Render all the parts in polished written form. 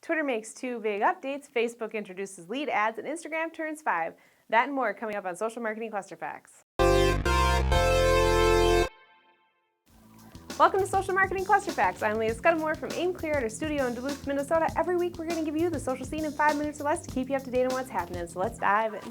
Twitter makes 2 big updates, Facebook introduces lead ads, and Instagram turns 5. That and more coming up on Social Marketing Cluster Facts. Welcome to Social Marketing Cluster Facts. I'm Leah Scudamore from Aimclear at our studio in Duluth, Minnesota. Every week we're going to give you the social scene in 5 minutes or less to keep you up to date on what's happening. So let's dive in.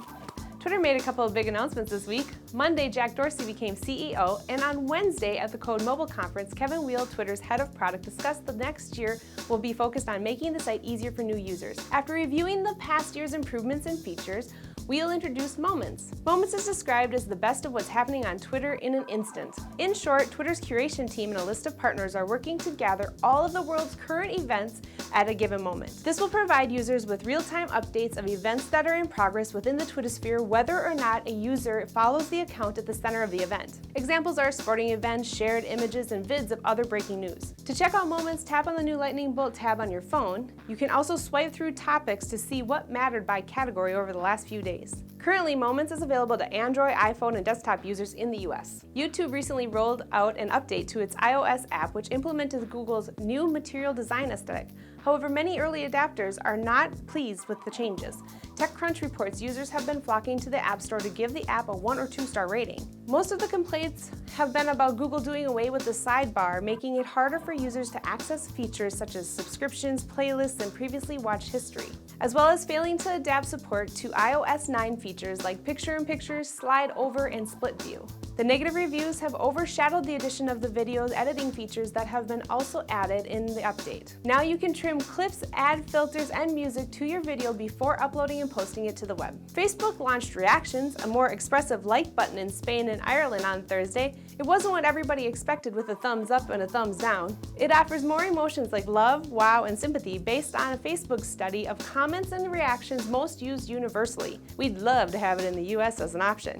Twitter made a couple of big announcements this week. Monday, Jack Dorsey became CEO, and on Wednesday at the Code Mobile Conference, Kevin Weil, Twitter's head of product, discussed the next year will be focused on making the site easier for new users. After reviewing the past year's improvements and features, Weil introduced Moments. Moments is described as the best of what's happening on Twitter in an instant. In short, Twitter's curation team and a list of partners are working to gather all of the world's current events at a given moment. This will provide users with real-time updates of events that are in progress within the Twittersphere, whether or not a user follows the account at the center of the event. Examples are sporting events, shared images, and vids of other breaking news. To check out Moments, tap on the new Lightning Bolt tab on your phone. You can also swipe through topics to see what mattered by category over the last few days. Currently, Moments is available to Android, iPhone, and desktop users in the US. YouTube recently rolled out an update to its iOS app which implemented Google's new material design aesthetic. However, many early adopters are not pleased with the changes. TechCrunch reports users have been flocking to the App Store to give the app a 1 or 2 star rating. Most of the complaints have been about Google doing away with the sidebar, making it harder for users to access features such as subscriptions, playlists, and previously watched history, as well as failing to adapt support to iOS 9 features like picture-in-picture, slide over, and split view. The negative reviews have overshadowed the addition of the video editing features that have been also added in the update. Now you can trim clips, add filters, and music to your video before uploading and posting it to the web. Facebook launched Reactions, a more expressive like button in Spain and Ireland on Thursday. It wasn't what everybody expected with a thumbs up and a thumbs down. It offers more emotions like love, wow, and sympathy based on a Facebook study of comments and reactions most used universally. We'd love to have it in the US as an option.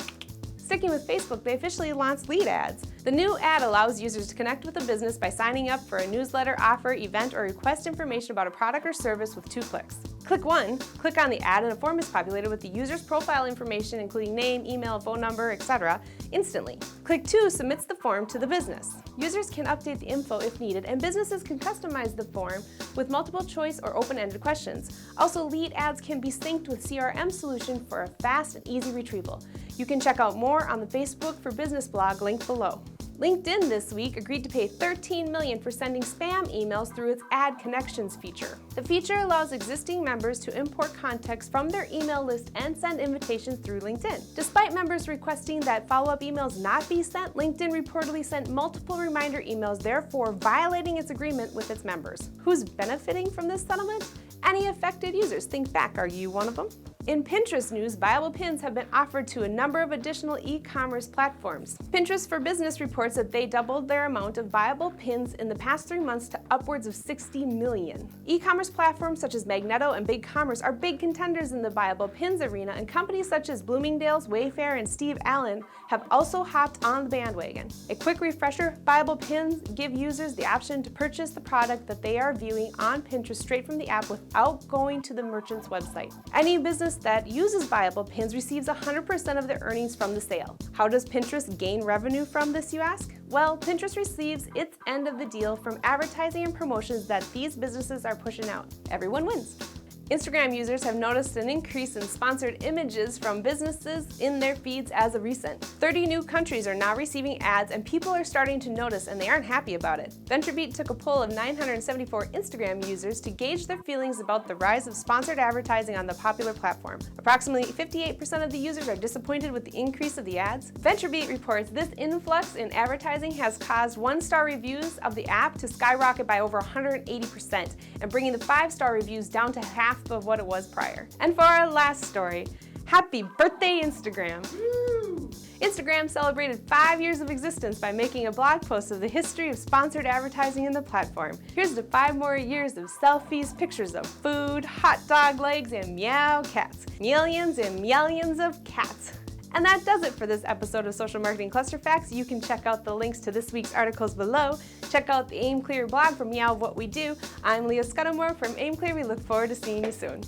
Sticking with Facebook, they officially launched lead ads. The new ad allows users to connect with a business by signing up for a newsletter, offer, event, or request information about a product or service with 2 clicks. Click 1, click on the ad, and a form is populated with the user's profile information including name, email, phone number, etc. instantly. Click 2 submits the form to the business. Users can update the info if needed, and businesses can customize the form with multiple choice or open-ended questions. Also, lead ads can be synced with CRM solution for a fast and easy retrieval. You can check out more on the Facebook for Business blog link below. LinkedIn this week agreed to pay $13 million for sending spam emails through its Ad Connections feature. The feature allows existing members to import context from their email list and send invitations through LinkedIn. Despite members requesting that follow-up emails not be sent, LinkedIn reportedly sent multiple reminder emails, therefore violating its agreement with its members. Who's benefiting from this settlement? Any affected users. Think back, are you one of them? In Pinterest news, buyable pins have been offered to a number of additional e-commerce platforms. Pinterest for Business reports that they doubled their amount of buyable pins in the past 3 months to upwards of 60 million. E-commerce platforms such as Magneto and BigCommerce are big contenders in the buyable pins arena, and companies such as Bloomingdale's, Wayfair, and Steve Allen have also hopped on the bandwagon. A quick refresher, buyable pins give users the option to purchase the product that they are viewing on Pinterest straight from the app without going to the merchant's website. Any business that uses buyable pins receives 100% of their earnings from the sale. How does Pinterest gain revenue from this, you ask? Well, Pinterest receives its end of the deal from advertising and promotions that these businesses are pushing out. Everyone wins. Instagram users have noticed an increase in sponsored images from businesses in their feeds as of recent. 30 new countries are now receiving ads, and people are starting to notice, and they aren't happy about it. VentureBeat took a poll of 974 Instagram users to gauge their feelings about the rise of sponsored advertising on the popular platform. Approximately 58% of the users are disappointed with the increase of the ads. VentureBeat reports this influx in advertising has caused 1-star reviews of the app to skyrocket by over 180%, and bringing the 5-star reviews down to half of what it was prior. And for our last story, happy birthday Instagram! Woo! Instagram celebrated 5 years of existence by making a blog post of the history of sponsored advertising in the platform. Here's to 5 more years of selfies, pictures of food, hot dog legs, and meow cats. Millions and millions of cats. And that does it for this episode of Social Marketing Cluster Facts. You can check out the links to this week's articles below. Check out the Aimclear blog for Meow What We Do. I'm Leah Scudamore from Aimclear. We look forward to seeing you soon.